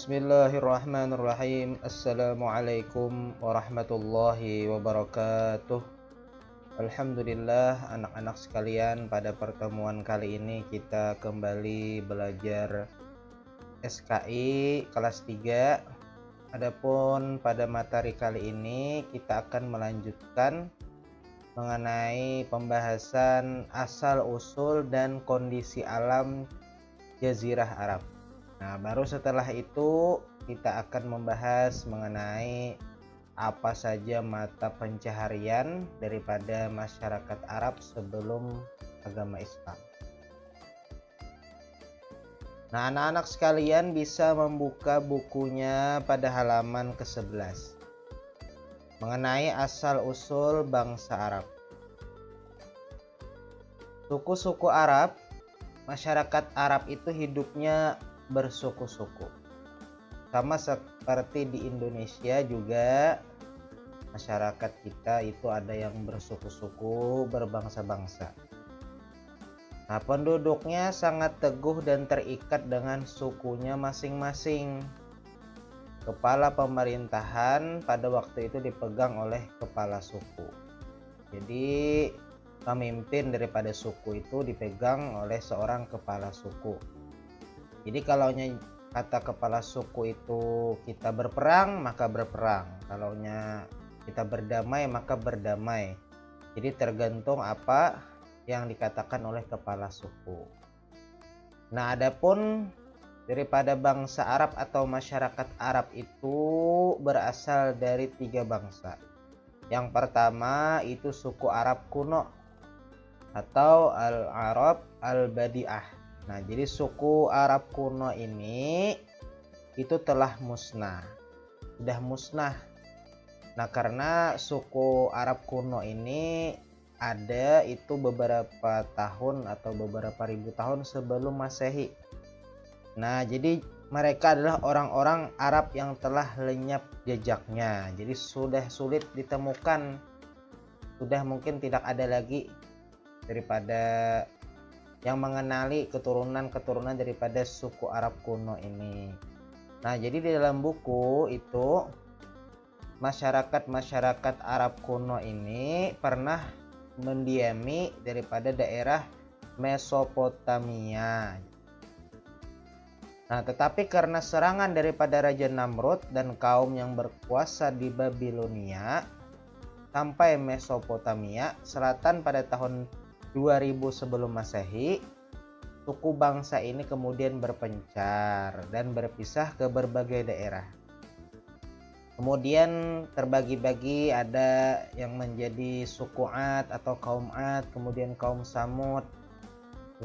Bismillahirrahmanirrahim. Assalamualaikum warahmatullahi wabarakatuh. Alhamdulillah anak-anak sekalian, pada pertemuan kali ini kita kembali belajar SKI kelas 3. Adapun pada materi kali ini kita akan melanjutkan mengenai pembahasan asal-usul dan kondisi alam Jazirah Arab. Nah, baru setelah itu kita akan membahas mengenai apa saja mata pencaharian daripada masyarakat Arab sebelum agama Islam. Nah, anak-anak sekalian bisa membuka bukunya pada halaman ke-11 mengenai asal-usul bangsa Arab. Suku-suku Arab, masyarakat Arab itu hidupnya bersuku-suku. Sama seperti di Indonesia juga masyarakat kita itu ada yang bersuku-suku, berbangsa-bangsa. Nah, penduduknya sangat teguh dan terikat dengan sukunya masing-masing. Kepala pemerintahan pada waktu itu dipegang oleh kepala suku. Jadi pemimpin daripada suku itu dipegang oleh seorang kepala suku. Jadi kalau kata kepala suku itu kita berperang, maka berperang. Kalau kita berdamai, maka berdamai. Jadi tergantung apa yang dikatakan oleh kepala suku. Nah, adapun daripada bangsa Arab atau masyarakat Arab itu berasal dari 3 bangsa. Yang pertama itu suku Arab kuno atau Al-Arab Al-Badi'ah. Nah, jadi suku Arab kuno ini itu telah musnah. Sudah musnah. Nah, karena suku Arab kuno ini ada itu beberapa tahun atau beberapa ribu tahun sebelum Masehi. Nah, jadi mereka adalah orang-orang Arab yang telah lenyap jejaknya. Jadi sudah sulit ditemukan. Sudah mungkin tidak ada lagi daripada yang mengenali keturunan-keturunan daripada suku Arab kuno ini. Nah, jadi di dalam buku itu masyarakat Arab kuno ini pernah mendiami daripada daerah Mesopotamia. Nah, tetapi karena serangan daripada Raja Namrud dan kaum yang berkuasa di Babilonia sampai Mesopotamia selatan pada tahun 2000 sebelum Masehi, suku bangsa ini kemudian berpencar dan berpisah ke berbagai daerah. Kemudian terbagi-bagi, ada yang menjadi suku Ad atau kaum Ad, kemudian kaum Samud,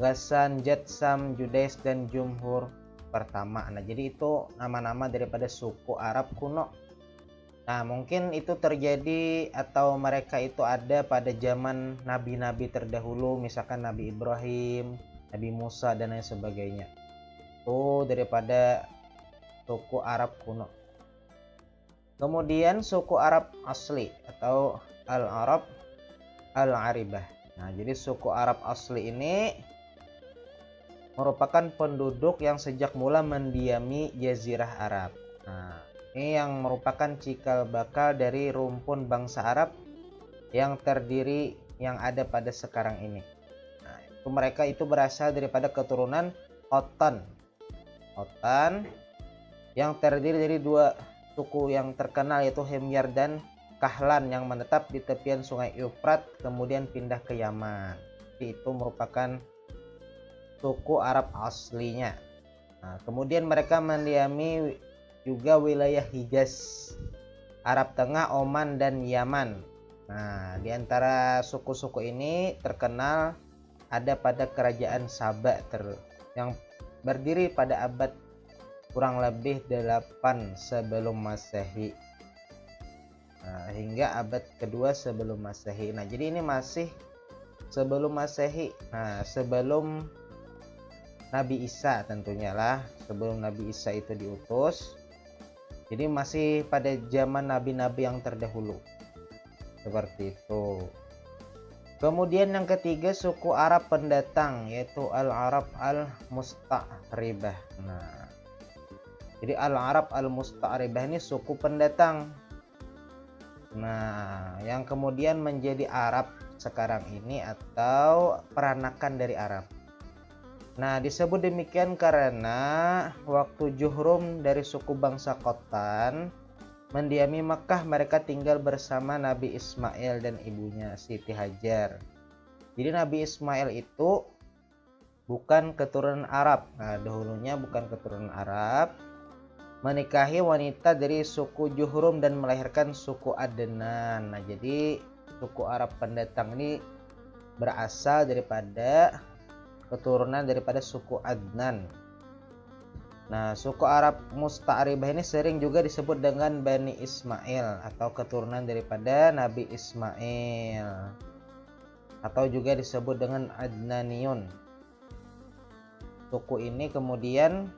Ghassan, Jatsam, Judais, dan Jumhur pertama. Nah, jadi itu nama-nama daripada suku Arab kuno. Nah, mungkin itu terjadi atau mereka itu ada pada zaman nabi-nabi terdahulu, misalkan Nabi Ibrahim, Nabi Musa, dan lain sebagainya. Itu daripada suku Arab kuno. Kemudian suku Arab asli atau Al-Arab Al-Aribah. Nah, jadi suku Arab asli ini merupakan penduduk yang sejak mula mendiami Jazirah Arab. Nah, ini yang merupakan cikal bakal dari rumpun bangsa Arab yang terdiri yang ada pada sekarang ini. Nah, mereka itu berasal daripada keturunan Khotan yang terdiri dari 2 suku yang terkenal, yaitu Himyar dan Kahlan, yang menetap di tepian sungai Eufrat kemudian pindah ke Yaman. Jadi itu merupakan suku Arab aslinya. Nah, kemudian mereka mendiami juga wilayah Hijaz, Arab Tengah, Oman, dan Yaman. Nah, di antara suku-suku ini terkenal ada pada kerajaan Saba yang berdiri pada abad kurang lebih 8 sebelum Masehi. Nah, hingga abad kedua sebelum Masehi. Nah, jadi ini masih sebelum Masehi. Nah, sebelum Nabi Isa tentunya lah, sebelum Nabi Isa itu diutus. Jadi masih pada zaman nabi-nabi yang terdahulu. Seperti itu. Kemudian yang ketiga suku Arab pendatang, yaitu Al-Arab Al-Musta'ribah. Nah, Jadi al-Arab al-Musta'ribah ini suku pendatang. Nah, yang kemudian menjadi Arab sekarang ini atau peranakan dari Arab. Nah, disebut demikian karena waktu Juhrum dari suku bangsa Khotan mendiami Makkah, mereka tinggal bersama Nabi Ismail dan ibunya Siti Hajar. Jadi Nabi Ismail itu bukan keturunan Arab. Nah, dahulunya bukan keturunan Arab, menikahi wanita dari suku Juhrum dan melahirkan suku Adnan. Nah, jadi suku Arab pendatang ini berasal daripada keturunan daripada suku Adnan. Nah, suku Arab Musta'ribah ini sering juga disebut dengan Bani Ismail atau keturunan daripada Nabi Ismail, atau juga disebut dengan Adnaniyun. Suku ini kemudian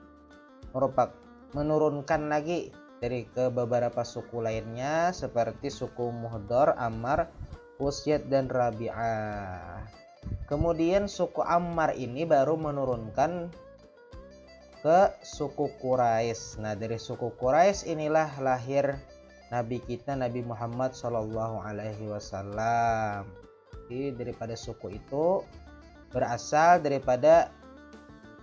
menurunkan lagi dari ke beberapa suku lainnya seperti suku Muhdar, Ammar, Usyad dan Rabi'ah. Kemudian suku Ammar ini baru menurunkan ke suku Quraisy. Nah, dari suku Quraisy inilah lahir Nabi kita Nabi Muhammad Shallallahu Alaihi Wasallam. Jadi daripada suku itu berasal daripada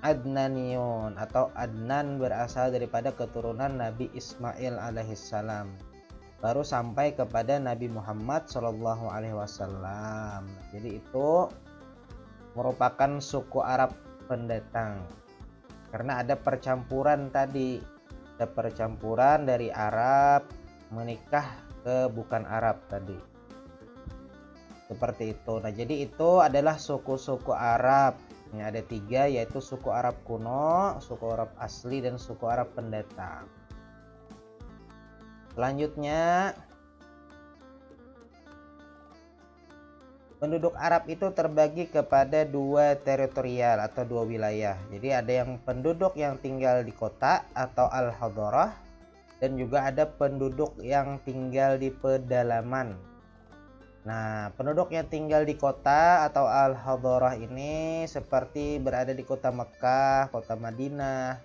Adnaniyun, atau Adnan berasal daripada keturunan Nabi Ismail alaihissalam, baru sampai kepada Nabi Muhammad Shallallahu Alaihi Wasallam. Jadi itu merupakan suku Arab pendatang karena ada percampuran tadi, ada percampuran dari Arab menikah ke bukan Arab tadi, seperti itu. Nah, jadi itu adalah suku-suku Arab. Ini ada 3, yaitu suku Arab kuno, suku Arab asli, dan suku Arab pendatang. Selanjutnya, penduduk Arab itu terbagi kepada 2 teritorial atau 2 wilayah. Jadi ada yang penduduk yang tinggal di kota atau al-hadarah, dan juga ada penduduk yang tinggal di pedalaman. Nah, penduduk yang tinggal di kota atau al-hadarah ini seperti berada di kota Mekah, kota Madinah,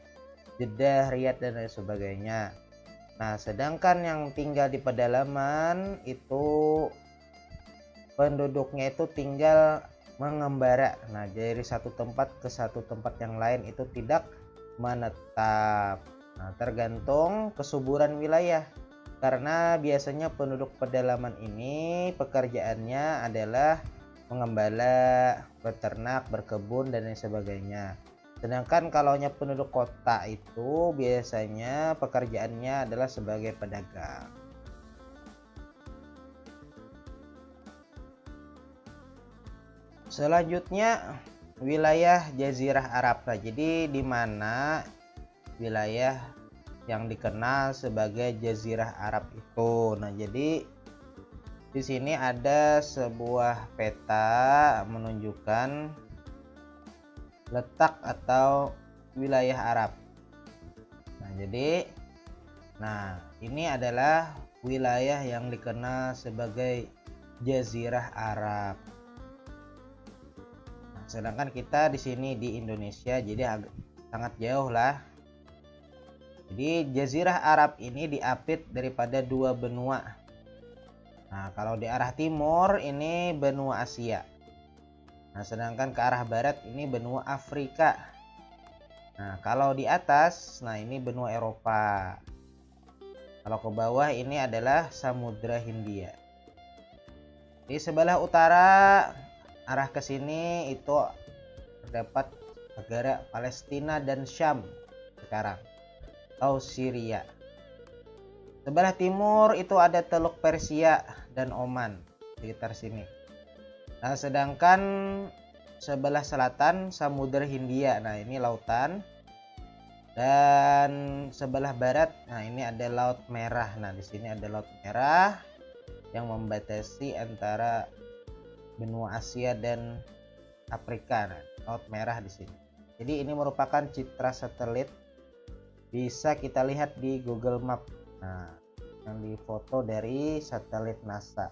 Jeddah, Riyadh, dan lain sebagainya. Nah, sedangkan yang tinggal di pedalaman itu penduduknya itu tinggal mengembara. Nah, dari satu tempat ke satu tempat yang lain itu tidak menetap. Nah, tergantung kesuburan wilayah. Karena biasanya penduduk pedalaman ini pekerjaannya adalah mengembala, beternak, berkebun, dan lain sebagainya. Sedangkan kalau penduduk kota itu biasanya pekerjaannya adalah sebagai pedagang. Selanjutnya wilayah Jazirah Arab. Jadi di mana wilayah yang dikenal sebagai Jazirah Arab itu. Nah, jadi di sini ada sebuah peta menunjukkan letak atau wilayah Arab. Nah, ini adalah wilayah yang dikenal sebagai Jazirah Arab. Nah, sedangkan kita di sini di Indonesia, jadi sangat jauh lah. Jadi Jazirah Arab ini diapit daripada 2 benua. Nah, kalau di arah timur ini benua Asia. Nah, sedangkan ke arah barat ini benua Afrika. Nah, kalau di atas, nah ini benua Eropa. Kalau ke bawah ini adalah Samudra Hindia. Di sebelah utara arah ke sini itu terdapat negara Palestina dan Syam sekarang, atau Syria. Sebelah timur itu ada Teluk Persia dan Oman sekitar sini. Nah, sedangkan sebelah selatan Samudra Hindia. Nah, ini lautan. Dan sebelah barat, nah ini ada Laut Merah. Nah, di sini ada Laut Merah yang membatasi antara benua Asia dan Afrika. Nah, Laut Merah di sini. Jadi ini merupakan citra satelit, bisa kita lihat di Google Map. Nah, yang difoto dari satelit NASA.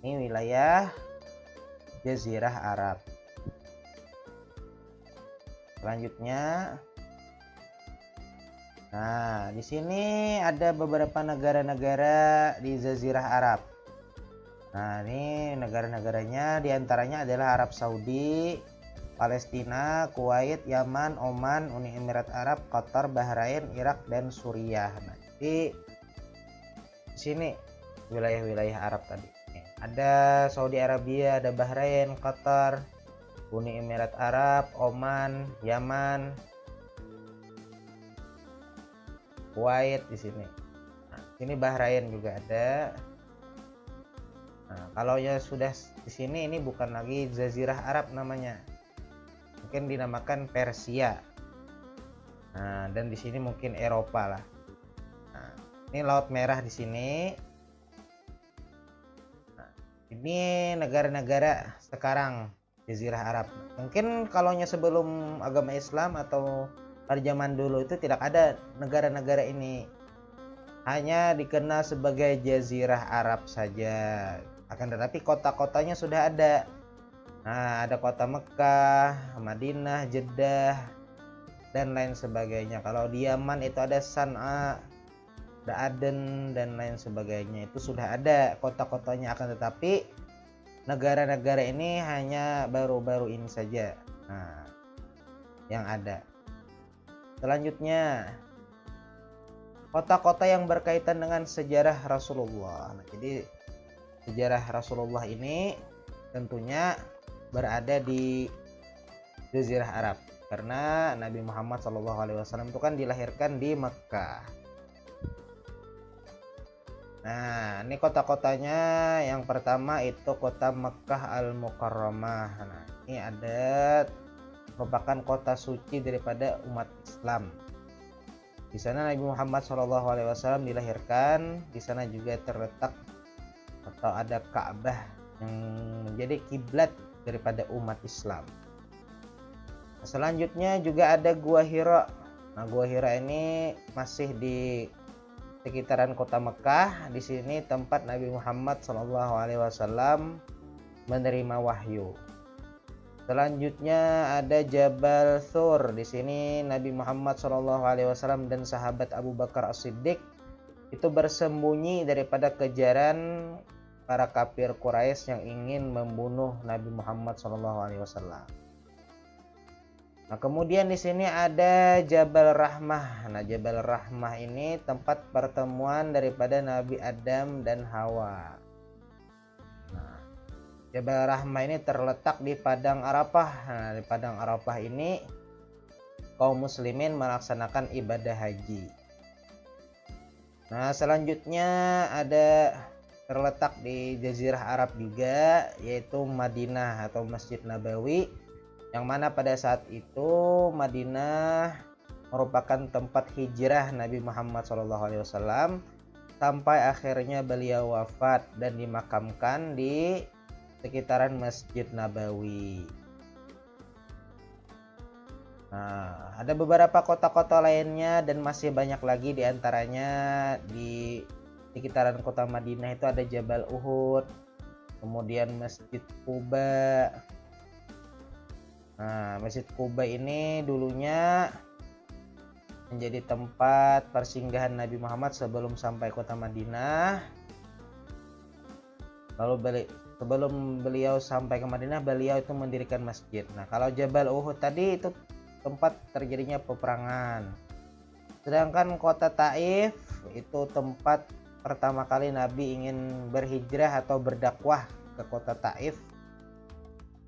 Ini wilayah Jazirah Arab. Selanjutnya Nah, di sini ada beberapa negara-negara di Jazirah Arab. Nah, ini negara-negaranya diantaranya adalah Arab Saudi, Palestina, Kuwait, Yaman, Oman, Uni Emirat Arab, Qatar, Bahrain, Irak, dan Suriah. Nah, di sini wilayah-wilayah Arab tadi. Ada Saudi Arabia, ada Bahrain, Qatar, Uni Emirat Arab, Oman, Yaman, Kuwait di sini. Nah, ini Bahrain juga ada. Nah, kalau ya sudah di sini ini bukan lagi Jazirah Arab namanya. Mungkin dinamakan Persia. Nah, dan di sini mungkin Eropa lah. Nah, ini Laut Merah di sini. Nah, ini negara-negara sekarang Jazirah Arab. Mungkin kalaunya sebelum agama Islam atau pada zaman dulu itu tidak ada negara-negara ini, hanya dikenal sebagai Jazirah Arab saja. Akan tetapi kota-kotanya sudah ada. Nah, ada kota Mekah, Madinah, Jeddah, dan lain sebagainya. Kalau di Yaman itu ada San'a, ada Aden, dan lain sebagainya. Itu sudah ada kota-kotanya, akan tetapi negara-negara ini hanya baru-baru ini saja. Nah, yang ada. Selanjutnya, kota-kota yang berkaitan dengan sejarah Rasulullah. Nah, jadi sejarah Rasulullah ini tentunya berada di Jazirah Arab karena Nabi Muhammad SAW itu kan dilahirkan di Mekkah. Nah, ini kota-kotanya. Yang pertama itu kota Mekkah Al-Mukarramah. Nah, ini ada merupakan kota suci daripada umat Islam. Di sana Nabi Muhammad SAW dilahirkan. Di sana juga terletak atau ada Ka'bah yang menjadi kiblat daripada umat Islam. Selanjutnya juga ada Gua Hira. Nah, Gua Hira ini masih di sekitaran kota Mekah. Di sini tempat Nabi Muhammad SAW menerima wahyu. Selanjutnya ada Jabal Thur. Di sini Nabi Muhammad SAW dan sahabat Abu Bakar As-Siddiq itu bersembunyi daripada kejaran para kafir Quraisy yang ingin membunuh Nabi Muhammad SAW. Nah, kemudian di sini ada Jabal Rahmah. Nah, Jabal Rahmah ini tempat pertemuan daripada Nabi Adam dan Hawa. Nah, Jabal Rahmah ini terletak di Padang Arafah. Nah, di Padang Arafah ini kaum muslimin melaksanakan ibadah haji. Nah, selanjutnya ada terletak di Jazirah Arab juga, yaitu Madinah atau Masjid Nabawi, yang mana pada saat itu Madinah merupakan tempat hijrah Nabi Muhammad SAW sampai akhirnya beliau wafat dan dimakamkan di sekitaran Masjid Nabawi. Nah, ada beberapa kota-kota lainnya dan masih banyak lagi, diantaranya di sekitaran kota Madinah itu ada Jabal Uhud, kemudian Masjid Quba. Nah, Masjid Quba ini dulunya menjadi tempat persinggahan Nabi Muhammad sebelum sampai kota Madinah. Lalu sebelum beliau sampai ke Madinah, beliau itu mendirikan masjid. Nah, kalau Jabal Uhud tadi itu tempat terjadinya peperangan. Sedangkan kota Taif itu tempat pertama kali Nabi ingin berhijrah atau berdakwah ke kota Taif,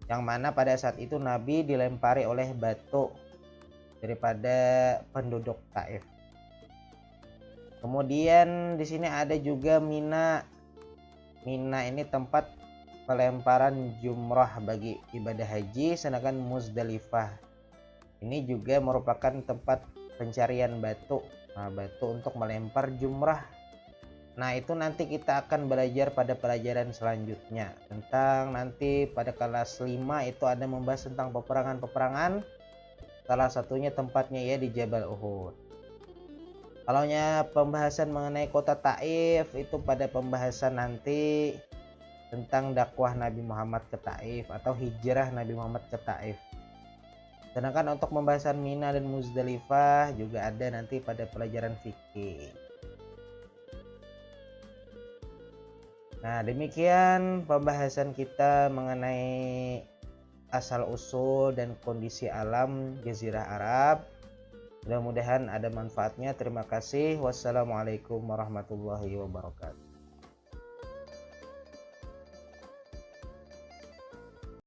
yang mana pada saat itu Nabi dilempari oleh batu daripada penduduk Taif. Kemudian di sini ada juga Mina. Mina ini tempat pelemparan jumrah bagi ibadah haji, sedangkan Muzdalifah ini juga merupakan tempat pencarian batu. Nah, batu untuk melempar jumrah. Nah, itu nanti kita akan belajar pada pelajaran selanjutnya tentang, nanti pada kelas 5 itu ada membahas tentang peperangan-peperangan. Salah satunya tempatnya ya di Jabal Uhud. Kalaunya pembahasan mengenai kota Taif itu pada pembahasan nanti tentang dakwah Nabi Muhammad ke Taif atau hijrah Nabi Muhammad ke Taif. Sedangkan untuk pembahasan Mina dan Muzdalifah juga ada nanti pada pelajaran fikih. Nah, demikian pembahasan kita mengenai asal-usul dan kondisi alam Jazirah Arab. Mudah-mudahan ada manfaatnya. Terima kasih. Wassalamualaikum warahmatullahi wabarakatuh.